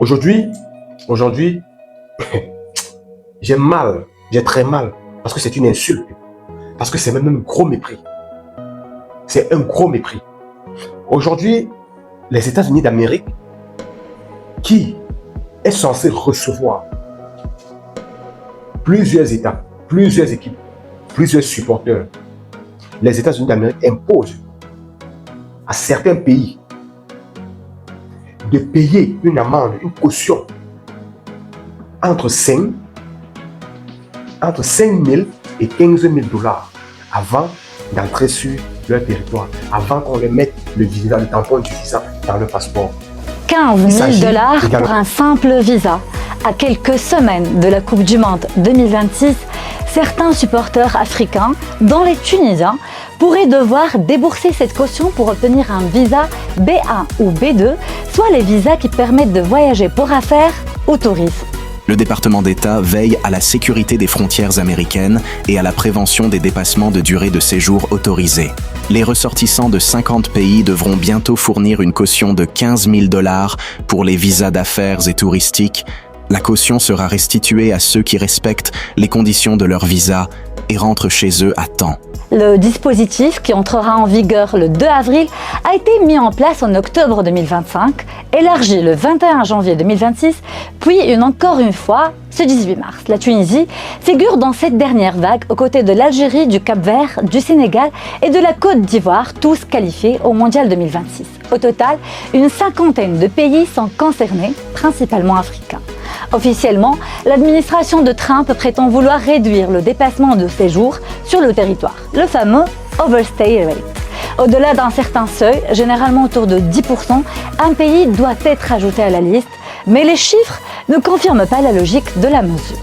Aujourd'hui, j'ai très mal, parce que c'est une insulte, parce que c'est même un gros mépris. C'est un gros mépris. Aujourd'hui, les États-Unis d'Amérique, qui est censé recevoir plusieurs États, plusieurs équipes, plusieurs supporters, les États-Unis d'Amérique imposent à certains pays de payer une amende, une caution entre 5 000 et 15 000 dollars avant d'entrer sur leur territoire, avant qu'on leur mette le visa, le tampon du visa dans le passeport. 15 000 dollars pour un simple visa. À quelques semaines de la Coupe du Monde 2026, certains supporters africains, dont les Tunisiens, pourraient devoir débourser cette caution pour obtenir un visa B1 ou B2, soit les visas qui permettent de voyager pour affaires ou tourisme. Le département d'État veille à la sécurité des frontières américaines et à la prévention des dépassements de durée de séjour autorisés. Les ressortissants de 50 pays devront bientôt fournir une caution de 15 000 dollars pour les visas d'affaires et touristiques. La caution sera restituée à ceux qui respectent les conditions de leur visa et rentrent chez eux à temps. Le dispositif, qui entrera en vigueur le 2 avril, a été mis en place en octobre 2025, élargi le 21 janvier 2026, puis encore une fois ce 18 mars. La Tunisie figure dans cette dernière vague aux côtés de l'Algérie, du Cap-Vert, du Sénégal et de la Côte d'Ivoire, tous qualifiés au Mondial 2026. Au total, une cinquantaine de pays sont concernés, principalement africains. Officiellement, l'administration de Trump prétend vouloir réduire le dépassement de séjour sur le territoire, le fameux overstay rate. Au-delà d'un certain seuil, généralement autour de 10%, un pays doit être ajouté à la liste, mais les chiffres ne confirment pas la logique de la mesure.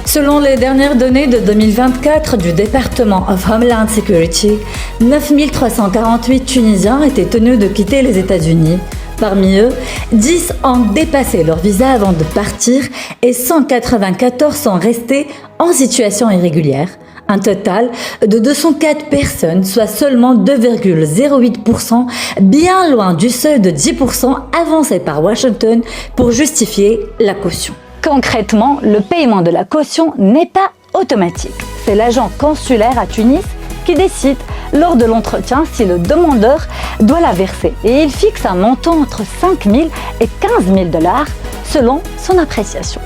Selon les dernières données de 2024 du Department of Homeland Security, 9 348 Tunisiens étaient tenus de quitter les États-Unis. Parmi eux, 10 ont dépassé leur visa avant de partir et 194 sont restés en situation irrégulière. Un total de 204 personnes, soit seulement 2,08%, bien loin du seuil de 10% avancé par Washington pour justifier la caution. Concrètement, le paiement de la caution n'est pas automatique. C'est l'agent consulaire à Tunis qui décide lors de l'entretien si le demandeur doit la verser. Et il fixe un montant entre 5 000 et 15 000 dollars selon son appréciation.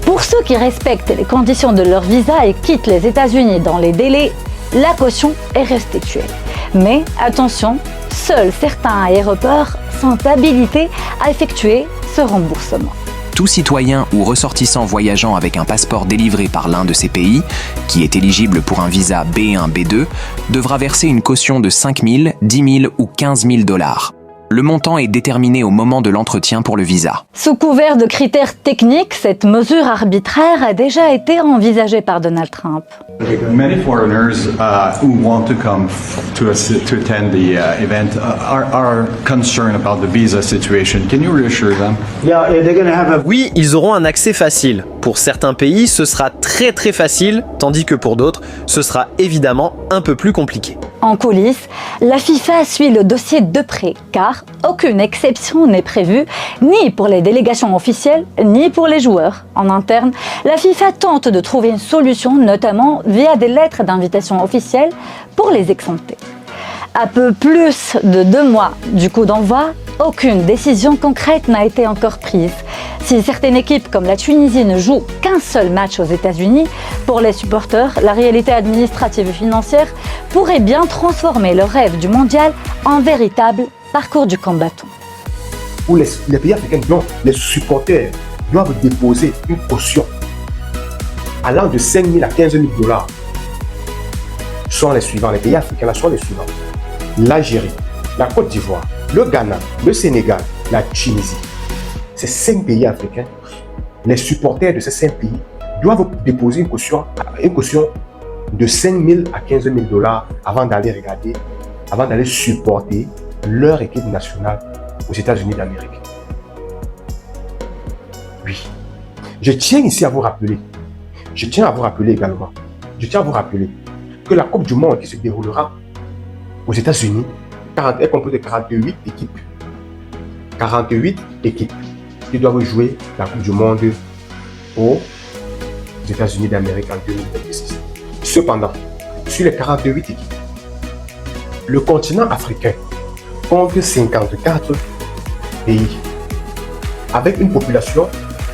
Pour ceux qui respectent les conditions de leur visa et quittent les États-Unis dans les délais, la caution est restituée. Mais attention, seuls certains aéroports sont habilités à effectuer ce remboursement. Tout citoyen ou ressortissant voyageant avec un passeport délivré par l'un de ces pays, qui est éligible pour un visa B1, B2, devra verser une caution de 5 000, 10 000 ou 15 000 dollars. Le montant est déterminé au moment de l'entretien pour le visa. Sous couvert de critères techniques, cette mesure arbitraire a déjà été envisagée par Donald Trump. Many foreigners who want to come to attend the event are concerned about the visa situation. Can you reassure them? Oui, ils auront un accès facile. Pour certains pays, ce sera très facile, tandis que pour d'autres, ce sera évidemment un peu plus compliqué. En coulisses, la FIFA suit le dossier de près, car aucune exception n'est prévue, ni pour les délégations officielles, ni pour les joueurs. En interne, la FIFA tente de trouver une solution, notamment via des lettres d'invitation officielles pour les exempter. À peu plus de 2 mois du coup d'envoi, aucune décision concrète n'a été encore prise. Si certaines équipes comme la Tunisie ne jouent qu'un seul match aux États-Unis, pour les supporters, la réalité administrative et financière pourrait bien transformer le rêve du mondial en véritable parcours du combattant. Où les pays africains, les supporters doivent déposer une caution allant de 5 000 à 15 000 dollars. Sont les suivants, les pays africains sont les suivants: l'Algérie, la Côte d'Ivoire, le Ghana, le Sénégal, la Tunisie. Ces 5 pays africains, les supporters de ces 5 pays doivent déposer une caution de 5 000 à 15 000 dollars avant d'aller regarder, avant d'aller supporter leur équipe nationale aux États-Unis d'Amérique. Oui. Je tiens ici à vous rappeler, également que la Coupe du Monde qui se déroulera aux États-Unis est composée de 48 équipes. 48 équipes. qui doivent jouer la Coupe du Monde aux États-Unis d'Amérique en 2026. Cependant, sur les 48 équipes, le continent africain compte 54 pays avec une population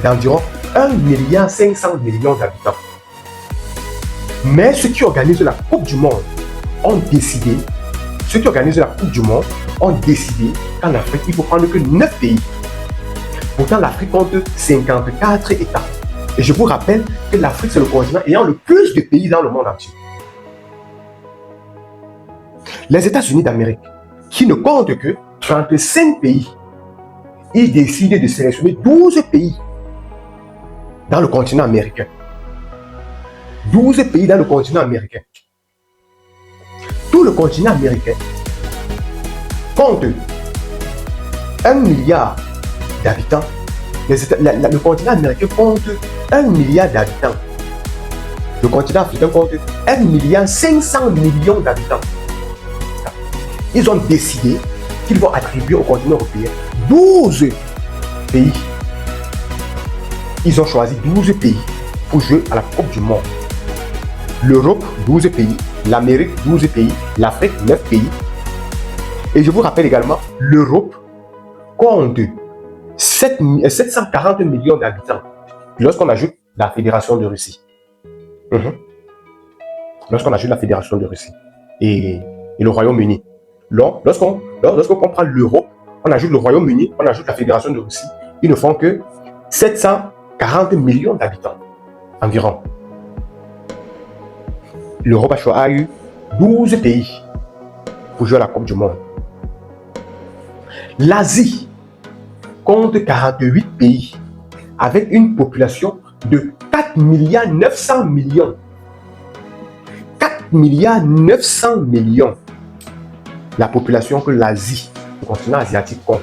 d'environ 1,5 milliard d'habitants. Mais ceux qui organisent la Coupe du Monde ont décidé, qu'en Afrique, il faut prendre que 9 pays. Pourtant, l'Afrique compte 54 États. Et je vous rappelle que l'Afrique, c'est le continent ayant le plus de pays dans le monde entier. Les États-Unis d'Amérique, qui ne comptent que 35 pays, ils décident de sélectionner 12 pays dans le continent américain. 12 pays dans le continent américain. Tout le continent américain compte 1 milliard d'habitants. Le continent américain compte 1 milliard d'habitants. Le continent africain compte 1,5 milliard d'habitants. Ils ont décidé qu'ils vont attribuer au continent européen 12 pays. Ils ont choisi 12 pays pour jouer à la Coupe du Monde. L'Europe, 12 pays. L'Amérique, 12 pays. L'Afrique, 9 pays. Et je vous rappelle également, l'Europe compte 740 millions d'habitants. Lorsqu'on ajoute la Fédération de Russie. Lorsqu'on ajoute la Fédération de Russie et le Royaume-Uni. Lorsqu'on prend l'Europe, on ajoute le Royaume-Uni, on ajoute la Fédération de Russie, ils ne font que 740 millions d'habitants environ. L'Europe a eu 12 pays pour jouer à la Coupe du Monde. L'Asie compte 48 pays avec une population de 4,9 milliards. 4,9 milliards. La population que l'Asie, le continent asiatique, compte.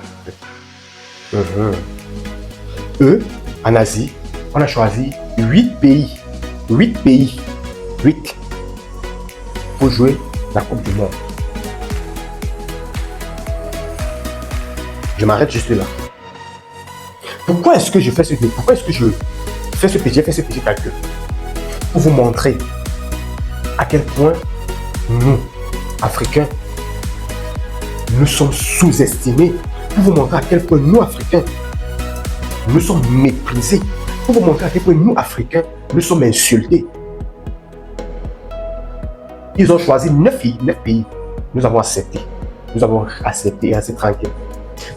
Eux, en Asie, on a choisi 8 pays. 8 pays. 8 pour jouer la Coupe du Monde. Je m'arrête juste là. Pourquoi est-ce que je fais ce petit calcul? Pour vous montrer à quel point nous, Africains, nous sommes sous-estimés. Pour vous montrer à quel point nous, Africains, nous sommes méprisés. Pour vous montrer à quel point nous, Africains, nous sommes insultés. Ils ont choisi 9 pays. Nous avons accepté. Nous avons accepté et assez tranquille.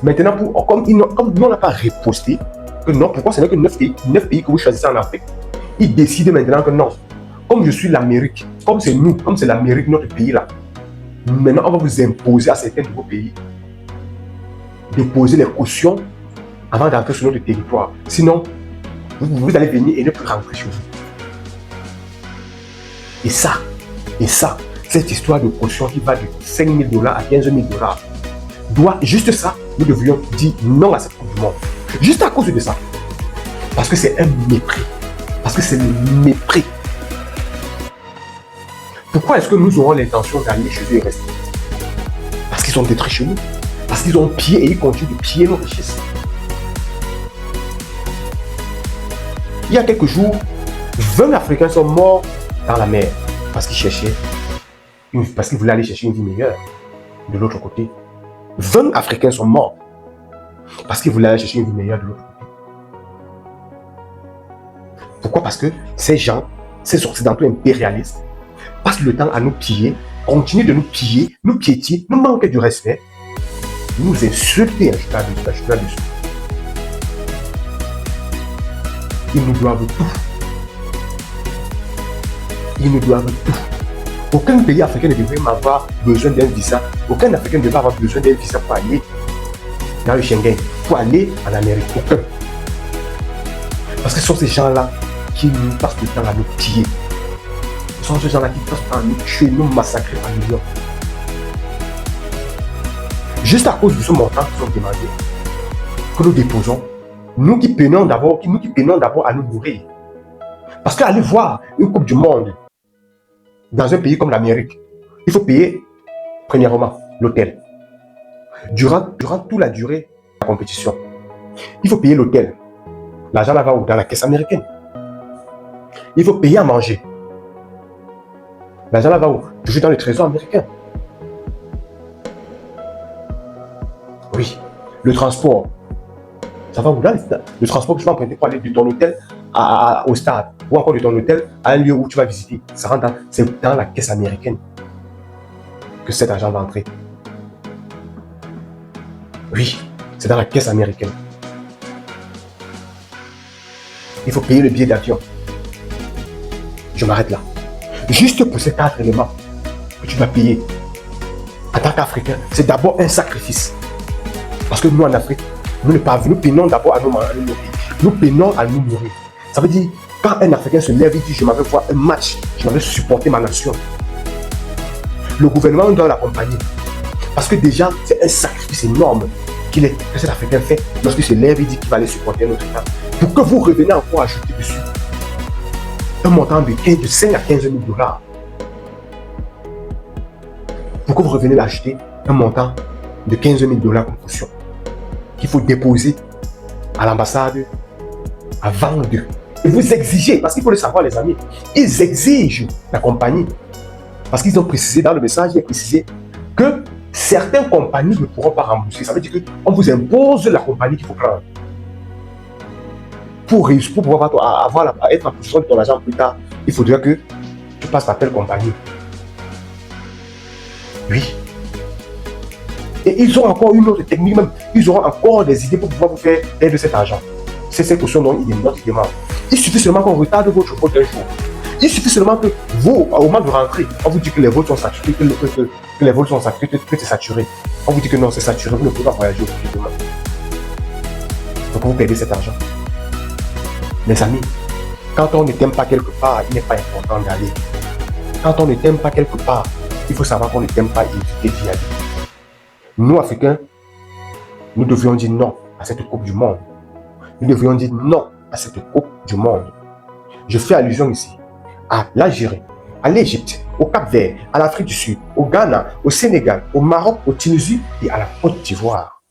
Maintenant, comme nous, on n'a pas riposté, que non, pourquoi ce n'est que 9 pays que vous choisissez en Afrique? Ils décident maintenant que non. Comme je suis l'Amérique, comme c'est nous, comme c'est l'Amérique, notre pays là, maintenant on va vous imposer à certains nouveaux pays de poser les cautions avant d'entrer sur notre territoire. Sinon, vous allez venir et ne plus rentrer chez vous. Et ça, cette histoire de caution qui va de 5 000 $ à 15 000 $, juste ça, nous devrions dire non à cette Coupe du Monde. Juste à cause de ça. Parce que c'est un mépris. Parce que c'est le mépris. Pourquoi est-ce que nous aurons l'intention d'aller chez eux et rester? Parce qu'ils ont détruit chez nous. Parce qu'ils ont pillé et ils continuent de piller nos richesses. Il y a quelques jours, 20 Africains sont morts dans la mer parce qu'ils voulaient aller chercher une vie meilleure de l'autre côté. 20 Africains sont morts parce qu'ils voulaient aller chercher une vie meilleure de l'autre côté. Pourquoi? Parce que ces gens, ces occidentaux impérialistes, passent le temps à nous piller, continuent de nous piller, nous piétiner, nous manquer du respect, nous insulter, là-dessus. Ils nous doivent tout. Ils nous doivent tout. Aucun pays africain ne devrait avoir besoin d'un visa. Aucun Africain ne devrait avoir besoin d'un visa pour aller dans le Schengen, pour aller en Amérique. Aucun. Parce que ce sont ces gens-là qui nous passent le temps à nous piller. Ce sont ces gens-là qui passent le temps à nous tuer, nous massacrer par millions. Juste à cause de ce montant qu'ils ont demandé, que nous déposons, nous qui peinons d'abord à nous nourrir. Parce qu'aller voir une Coupe du Monde dans un pays comme l'Amérique, il faut payer, premièrement, l'hôtel. Durant toute la durée de la compétition, Il faut payer l'hôtel. L'argent là va où? Dans la caisse américaine. Il faut payer à manger. L'argent là va où? Toujours dans le trésor américain. Oui. Le transport. Ça va où? Dans le transport que tu vas emprunter pour aller de ton hôtel au stade. Ou encore de ton hôtel à un lieu où tu vas visiter. Ça rentre c'est dans la caisse américaine que cet argent va entrer. Oui, c'est dans la caisse américaine. Il faut payer le billet d'avion. Je m'arrête là. Juste pour ces 4 éléments que tu vas payer en tant qu'Africain, c'est d'abord un sacrifice. Parce que nous en Afrique, nous peinons d'abord à nous nourrir. Nous peinons à nous nourrir. Ça veut dire, quand un Africain se lève et dit je m'avais voir un match, je m'avais supporter ma nation, le gouvernement doit l'accompagner. Parce que déjà, c'est un sacrifice énorme que cet Africain fait lorsqu'il se lève et dit qu'il va aller supporter notre État. Pour que vous reveniez encore ajouter dessus un montant de 5 à 15 000 dollars. Pour que vous reveniez acheter un montant de 15 000 dollars comme caution qu'il faut déposer à l'ambassade avant d'eux. Et vous exigez, parce qu'il faut le savoir les amis, ils exigent la compagnie. Parce qu'ils ont précisé dans le message, ils ont précisé que certaines compagnies ne pourront pas rembourser. Ça veut dire qu'on vous impose la compagnie qu'il faut prendre. Pour pouvoir être en position de ton argent plus tard, il faudrait que tu passes par telle compagnie. Oui. Et ils ont encore une autre technique, même. Ils auront encore des idées pour pouvoir vous faire aider de cet argent. C'est cette caution dont ils demandent. Il suffit seulement qu'on retarde votre vote un jour. Il suffit seulement que vous, au moment de rentrer, on vous dit que les vols sont saturés, que les vols sont saturés, que c'est saturé. On vous dit que non, c'est saturé, vous ne pouvez pas voyager aujourd'hui demain. Donc vous perdez cet argent. Mes amis, quand on ne t'aime pas quelque part, il n'est pas important d'aller. Quand on ne t'aime pas quelque part, il faut savoir qu'on ne t'aime pas et éviter d'y aller. Nous, Africains, nous devrions dire non à cette Coupe du Monde. Nous devrions dire non à cette Coupe du Monde. Je fais allusion ici à l'Algérie, à l'Égypte, au Cap-Vert, à l'Afrique du Sud, au Ghana, au Sénégal, au Maroc, au Tunisie et à la Côte d'Ivoire.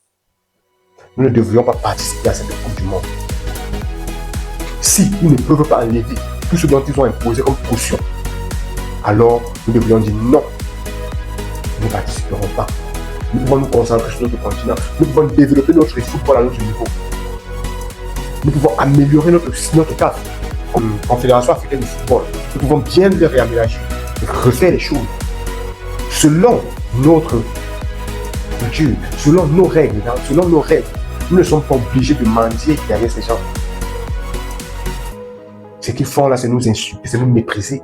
Nous ne devrions pas participer à cette Coupe du Monde. Si ils ne peuvent pas enlever tout ce dont ils ont imposé comme caution, alors nous devrions dire non. Nous ne participerons pas. Nous pouvons nous concentrer sur notre continent. Nous pouvons développer notre football à notre niveau. Nous pouvons améliorer notre cadre comme Confédération africaine de football. Nous pouvons bien le réaménager, refaire les choses selon notre culture, selon nos règles. Nous ne sommes pas obligés de mendier derrière ces gens. Ce qu'ils font là, c'est nous insulter, c'est nous mépriser.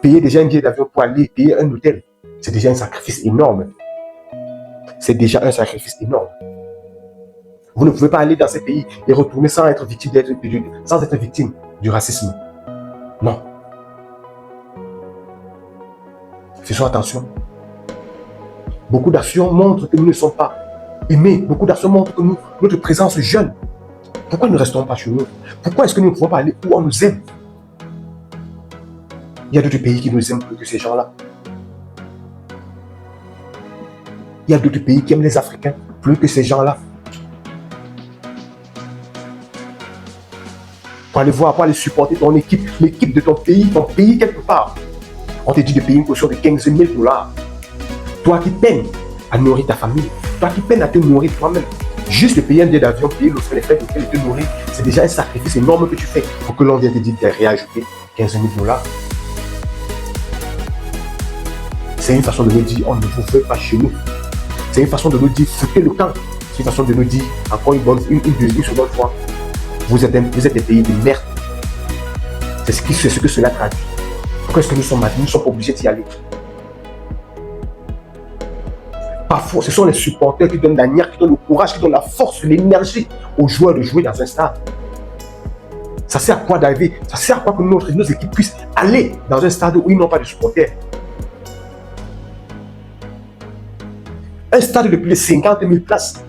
Payer déjà un billet d'avion pour aller payer un hôtel, c'est déjà un sacrifice énorme. C'est déjà un sacrifice énorme. Vous ne pouvez pas aller dans ces pays et retourner sans être victime du racisme. Non. Faisons attention. Beaucoup d'actions montrent que nous ne sommes pas aimés. Beaucoup d'actions montrent que notre présence jeune. Pourquoi ne restons pas chez nous? Pourquoi est-ce que nous ne pouvons pas aller où on nous aime? Il y a d'autres pays qui nous aiment plus que ces gens-là. Il y a d'autres pays qui aiment les Africains plus que ces gens-là. Pour aller voir, pour aller supporter ton équipe, l'équipe de ton pays quelque part. On te dit de payer une caution de 15 000 dollars. Toi qui peines à nourrir ta famille, toi qui peines à te nourrir toi-même. Juste payer un billet d'avion, payer le frais de te nourrir, c'est déjà un sacrifice énorme que tu fais pour que l'on vienne te dire de réajouter 15 000 dollars. C'est une façon de nous dire, on ne vous veut pas chez nous. C'est une façon de nous dire, foutez le camp. C'est une façon de nous dire, encore une seconde fois, vous êtes des pays de merde. C'est ce que cela traduit. Pourquoi est-ce que nous sommes obligés d'y aller? Parfois, ce sont les supporters qui donnent la niaque, qui donnent le courage, qui donnent la force, l'énergie aux joueurs de jouer dans un stade. Ça sert à quoi d'arriver? Ça sert à quoi que nos équipes puissent aller dans un stade où ils n'ont pas de supporters? Un stade de plus de 50 000 places.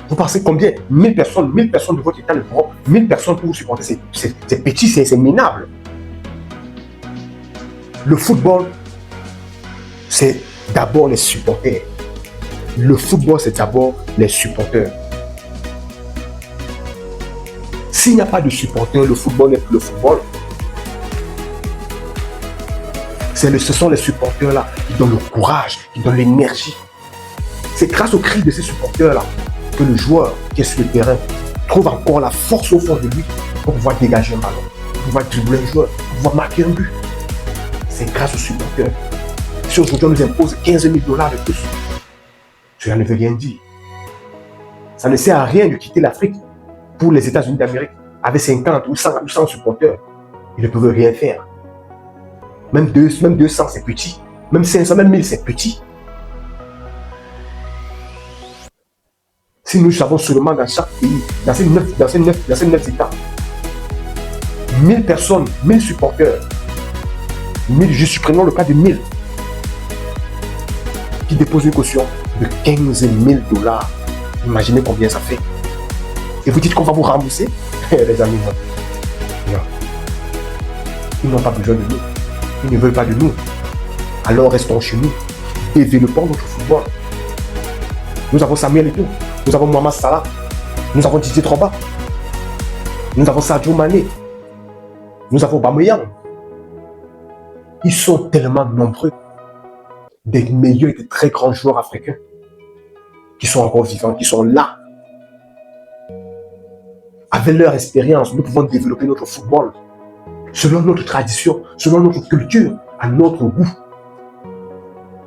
Vous pensez combien? 1000 personnes de votre état, 1000 personnes pour vous supporter. C'est petit, c'est minable. Le football, c'est d'abord les supporters. Le football, c'est d'abord les supporters. S'il n'y a pas de supporters, le football n'est plus le football. Ce sont les supporters-là qui donnent le courage, qui donnent l'énergie. C'est grâce au cri de ces supporters-là que le joueur qui est sur le terrain trouve encore la force au fond de lui pour pouvoir dégager un ballon, pour pouvoir dribbler un joueur, pour pouvoir marquer un but. C'est grâce aux supporters. Si aujourd'hui on nous impose 15 000 $ de plus, cela ne veut rien dire. Ça ne sert à rien de quitter l'Afrique pour les États-Unis d'Amérique avec 50 ou 100 supporters. Ils ne peuvent rien faire. Même 200, c'est petit. Même 500, même 1000, c'est petit. Si nous savons seulement dans chaque pays, dans ces 9 États, 1000 personnes, 1000 supporters, 1000, prenons le cas de 1000, qui déposent une caution de 15 000 $. Imaginez combien ça fait. Et vous dites qu'on va vous rembourser? Les amis, non. Non. Ils n'ont pas besoin de nous. Ils ne veulent pas de nous. Alors restons chez nous. Développons notre football. Nous avons Samuel Eto'o. Nous avons Mohamed Salah. Nous avons Didier Drogba. Nous avons Sadio Mané. Nous avons Aubameyang. Ils sont tellement nombreux. Des meilleurs et des très grands joueurs africains qui sont encore vivants, qui sont là. Avec leur expérience, nous pouvons développer notre football selon notre tradition, selon notre culture, à notre goût.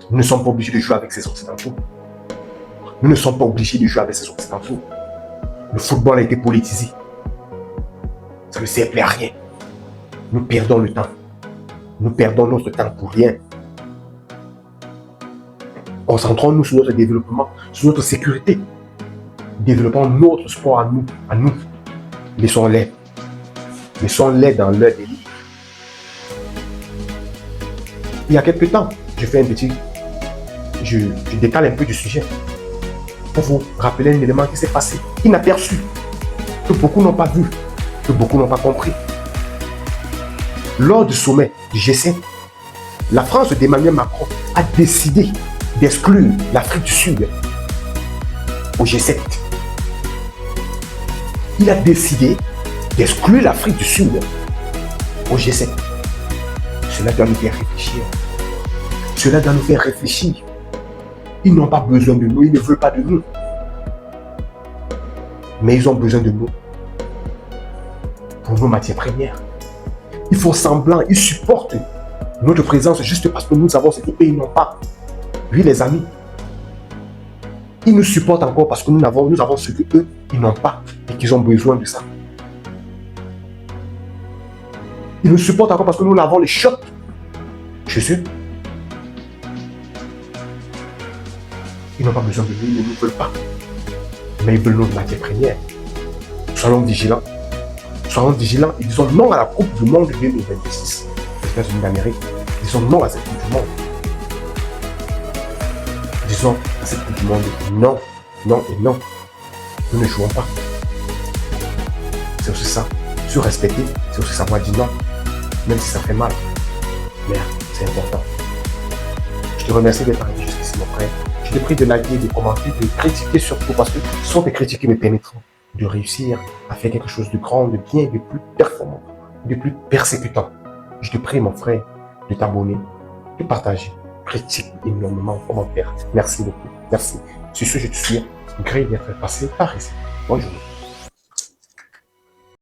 Nous ne sommes pas obligés de jouer avec ces Occidentaux. Nous ne sommes pas obligés de jouer avec ces Occidentaux. Le football a été politisé. Ça ne sert plus à rien. Nous perdons le temps. Nous perdons notre temps pour rien. Concentrons-nous sur notre développement, sur notre sécurité. Développons notre sport à nous. Laissons-les. Laissons-les dans leur délire. Il y a quelques temps, je décale un peu du sujet pour vous rappeler un élément qui s'est passé, inaperçu, que beaucoup n'ont pas vu, que beaucoup n'ont pas compris. Lors du sommet du G7, la France d'Emmanuel Macron a décidé d'exclure l'Afrique du Sud au G7. Il a décidé d'exclure l'Afrique du Sud au G7. Cela doit nous faire réfléchir. Cela doit nous faire réfléchir. Ils n'ont pas besoin de nous, ils ne veulent pas de nous. Mais ils ont besoin de nous pour nos matières premières. Ils font semblant, ils supportent notre présence juste parce que nous avons ce qu'eux, ils n'ont pas. Oui, les amis, ils nous supportent encore parce que nous avons ce qu'eux, ils n'ont pas et qu'ils ont besoin de ça. Ils nous supportent encore parce que nous avons les chocs chez eux. Ils n'ont pas besoin de nous, ils ne nous veulent pas. Mais ils veulent notre matière première. Soyons vigilants. Soyons vigilants et disons non à la Coupe du Monde 2026. Les États-Unis d'Amérique. Disons non à cette Coupe du Monde. Disons à cette Coupe du Monde non, non et non. Nous ne jouons pas. C'est aussi ça. Se respecter, c'est aussi savoir dire non. Même si ça fait mal. Merde, c'est important. Je te remercie d'être arrivé jusqu'ici, mon frère. Je te prie de liker, de commenter, de critiquer surtout parce que ce sont tes critiques qui me permettront de réussir à faire quelque chose de grand, de bien, de plus performant, de plus persécutant. Je te prie, mon frère, de t'abonner, de partager, critique énormément en commentaire. Merci beaucoup. Merci. Sur ce, je te souhaite une grille d'être passé par ici. Bonjour.